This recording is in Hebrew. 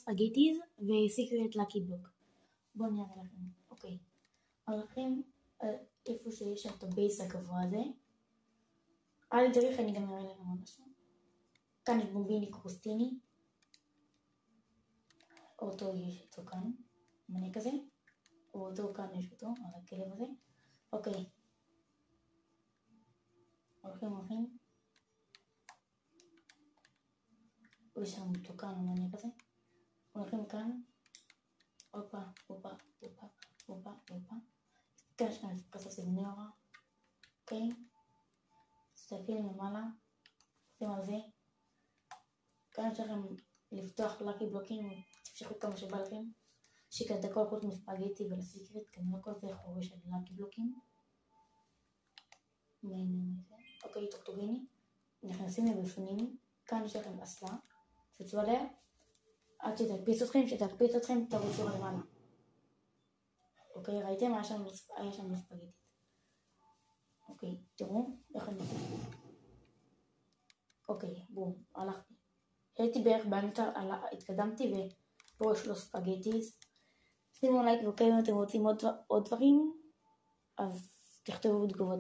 ספגטיז וסיקרט לקי בלוק. בואו נראה לכם. אוקיי. הולכים איפה שיש את הבייס הגבוה הזה. אני צריך, אני גם אראה לכם משהו. כאן יש בומביני קרוסטיני. אותו יש אותו כאן. מנה כזה. אותו כאן יש אותו, על הכלב הזה. אוקיי. הולכים. יש לנו אותו כאן, מנה כזה. הולכים כאן. הופה. כאן יש לנו כזה סגנורה. אוקיי. תסתכלים למעלה. עושים על זה. כאן יש לכם לפתוח לקי בלוקים. תמשכו כמה שבא לכם. שיקרת הכל חוץ מספגטי ולסיקרט. כנראה כל זה חורש של לקי בלוקים. אוקיי, טוקטוגני. נכנסים לבפנים. כאן יש לכם אסלה. תפצו עליה. עד שתקפיץ אתכם, תרוצו למעלה. אוקיי, ראיתם? היה שם ספגטית. אוקיי, תראו איך אני עושה. אוקיי, בום, הלכתי. הייתי בערך באמצע, התקדמתי ופה יש לו ספגטיז. שימו לייק, ואוקיי, אם אתם רוצים עוד דברים, אז תכתבו בתגובות.